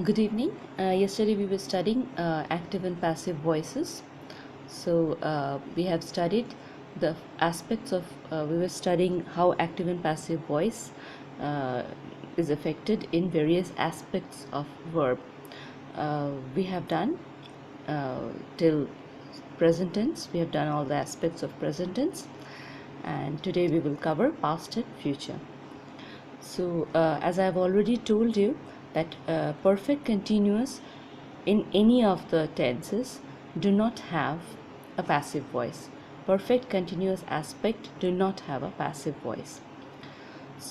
Good evening. Yesterday we were studying active and passive voices. We have studied the aspects of, we were studying how active and passive voice uh, is affected in various aspects of verb. We have done till present tense, we have done all the aspects of present tense, and today we will cover past and future. As I have already told you, that perfect continuous in any of the tenses do not have a passive voice. Perfect continuous aspect do not have a passive voice.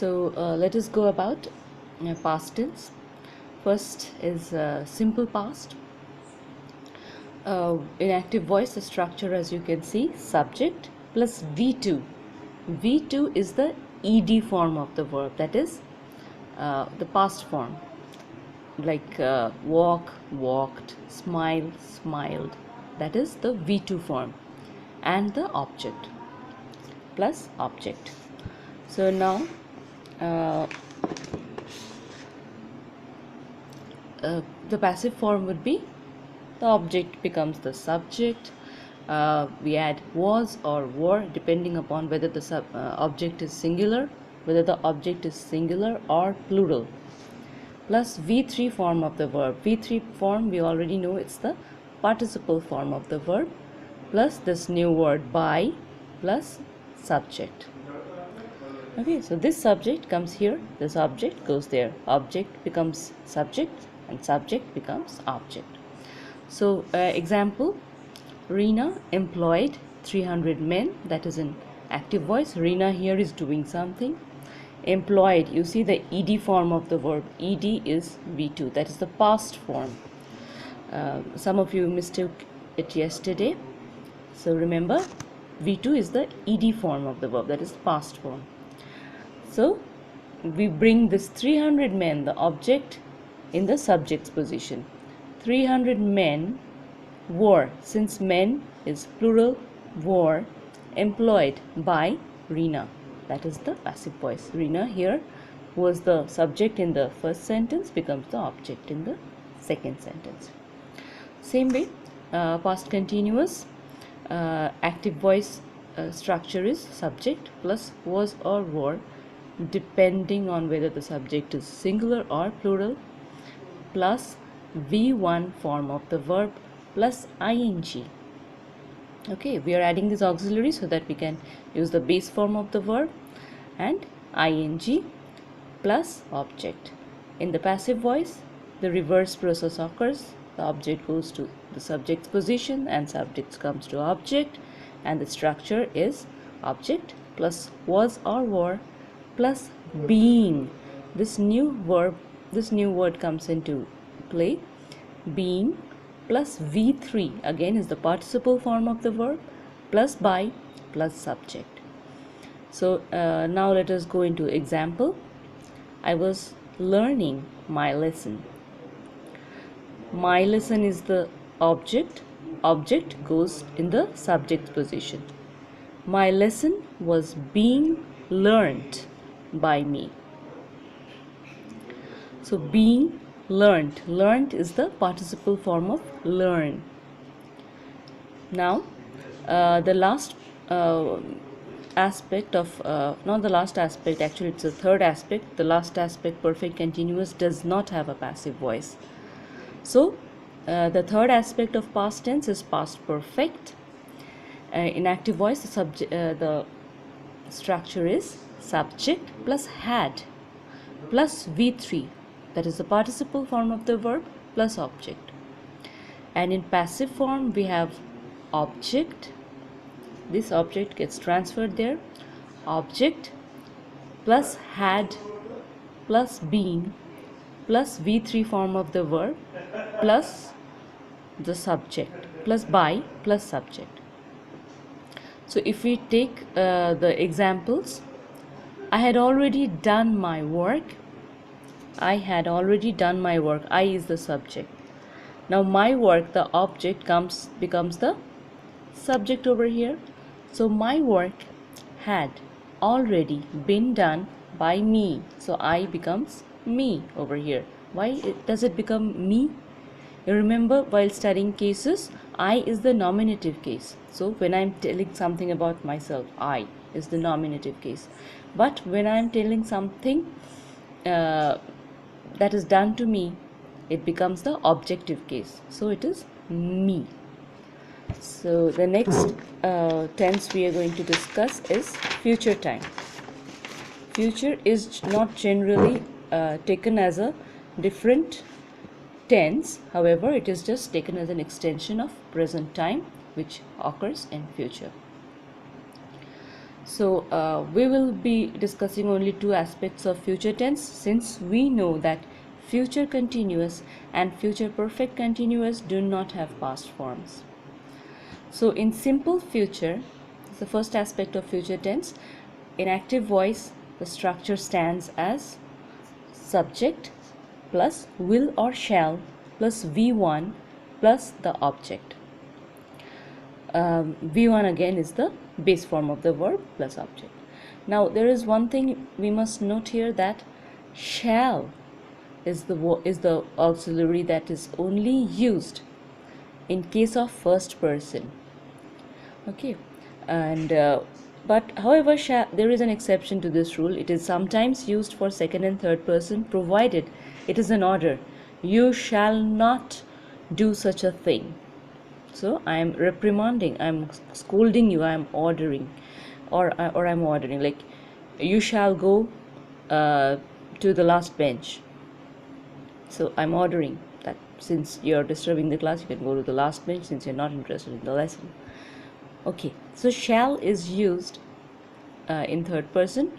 Let us go about past tense. First is simple past. In active voice, the structure, as you can see, subject plus V2. V2 is the ed form of the verb, that is the past form, like walk, walked, smile, smiled, that is the V2 form, and the object plus object. So now the passive form would be the object becomes the subject. We add was or were depending upon whether the object is singular, or plural, plus V3 form of the verb. V3 form, we already know, it's the participle form of the verb, plus this new word by, plus subject. Okay, so this subject comes here, this object goes there, object becomes subject and subject becomes object. So example, Rina employed 300 men, that is in active voice. Rina here is doing something. Employed, you see the ed form of the verb, ed is V2, that is the past form. Some of you mistook it yesterday, so remember V2 is the ed form of the verb, that is past form. So we bring this 300 men, the object, in the subject's position. 300 men were, since men is plural, were employed by Rina, that is the passive voice. Rina here was the subject in the first sentence, becomes the object in the second sentence. Same way, past continuous, active voice structure is subject plus was or were depending on whether the subject is singular or plural, plus V1 form of the verb plus ing. Okay, we are adding this auxiliary so that we can use the base form of the verb, and ing plus object. In the passive voice, the reverse process occurs. The object goes to the subject's position and subject comes to object, and the structure is object plus was or were plus being. This new word comes into play. Being plus V3 again is the participle form of the verb, plus by plus subject. So now let us go into example. I was learning my lesson. My lesson is the object goes in the subject position. My lesson was being learnt by me. So being learnt is the participle form of learn. Now the last aspect of not the last aspect, actually it's the third aspect. The last aspect, perfect continuous, does not have a passive voice. So the third aspect of past tense is past perfect. In active voice, the structure is subject plus had plus V3, that is the participle form of the verb, plus object. And in passive form, we have object. This object gets transferred there. Object plus had plus been plus V3 form of the verb plus the subject plus by plus subject. So if we take the examples, I had already done my work. I had already done my work. I is the subject. Now my work, the object becomes the subject over here. So my work had already been done by me. So I becomes me over here. Why does it become me? You remember, while studying cases, I is the nominative case. So when I'm telling something about myself, I is the nominative case. But when I'm telling something that is done to me, it becomes the objective case. So it is me. So the next tense we are going to discuss is future time. Future is not generally taken as a different tense, however it is just taken as an extension of present time which occurs in future. So we will be discussing only two aspects of future tense, since we know that future continuous and future perfect continuous do not have past forms. So in simple future, the first aspect of future tense, in active voice the structure stands as subject plus will or shall plus V1 plus the object. V1 again is the base form of the verb plus object. Now there is one thing we must note here, that shall is the auxiliary that is only used in case of first person. Okay, and but however there is an exception to this rule. It is sometimes used for second and third person, provided it is an order. You shall not do such a thing. So I am reprimanding, I am scolding you, I am ordering, or I am ordering, like you shall go to the last bench. So I am ordering that since you are disturbing the class, you can go to the last bench since you are not interested in the lesson. Okay, so shall is used in third person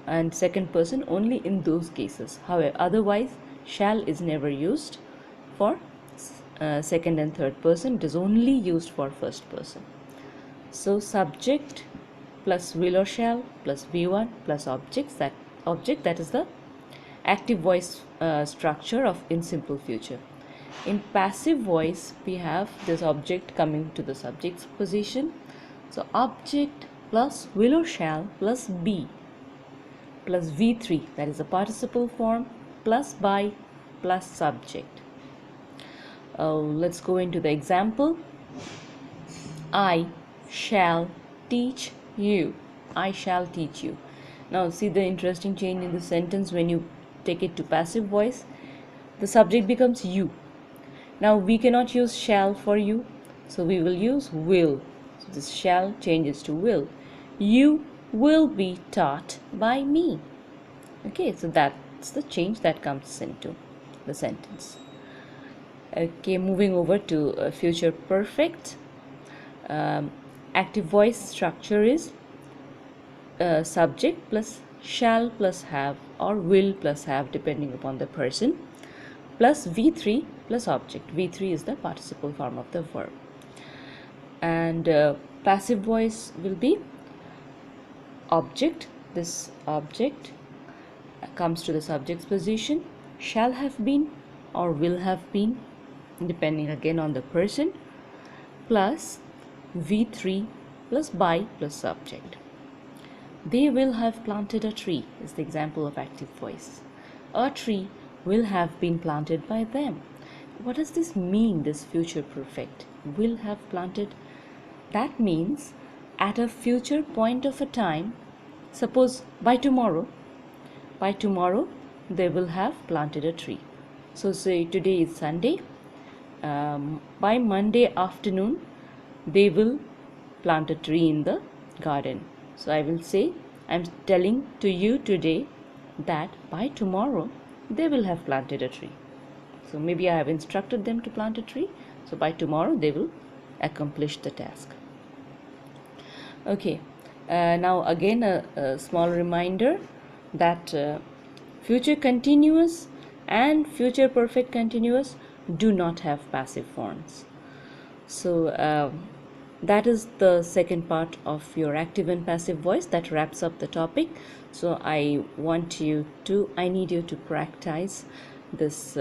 and second person only in those cases. However, otherwise shall is never used for second and third person. It is only used for first person. So subject plus will or shall plus V1 plus object, that is the active voice structure of in simple future. In passive voice we have this object coming to the subject's position. So object plus will or shall plus be plus V3, that is the participle form, plus by plus subject. Let's go into the example. I shall teach you. I shall teach you. Now see the interesting change in the sentence when you take it to passive voice. The subject becomes you. Now we cannot use shall for you, so we will use will. So this shall changes to will. You will be taught by me. Okay, so that's the change that comes into the sentence. Okay, moving over to future perfect. Active voice structure is subject plus shall plus have or will plus have, depending upon the person, plus V3 plus object. V3 is the participle form of the verb. And passive voice will be object. This object comes to the subject's position, shall have been or will have been, depending again on the person, plus V3 plus by plus subject. They will have planted a tree is the example of active voice. A tree will have been planted by them. What does this mean, this future perfect? Will have planted. That means at a future point of a time, suppose by tomorrow they will have planted a tree. So say today is Sunday, by Monday afternoon they will plant a tree in the garden. So I will say, I'm telling to you today that by tomorrow they will have planted a tree. So maybe I have instructed them to plant a tree, so by tomorrow they will accomplish the task. Okay, now again a small reminder that future continuous and future perfect continuous do not have passive forms. So that is the second part of your active and passive voice. That wraps up the topic. So I need you to practice this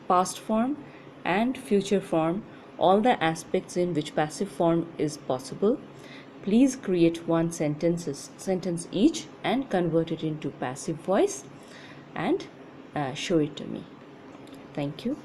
past form and future form, all the aspects in which passive form is possible. Please create one sentence each and convert it into passive voice. and show it to me. Thank you.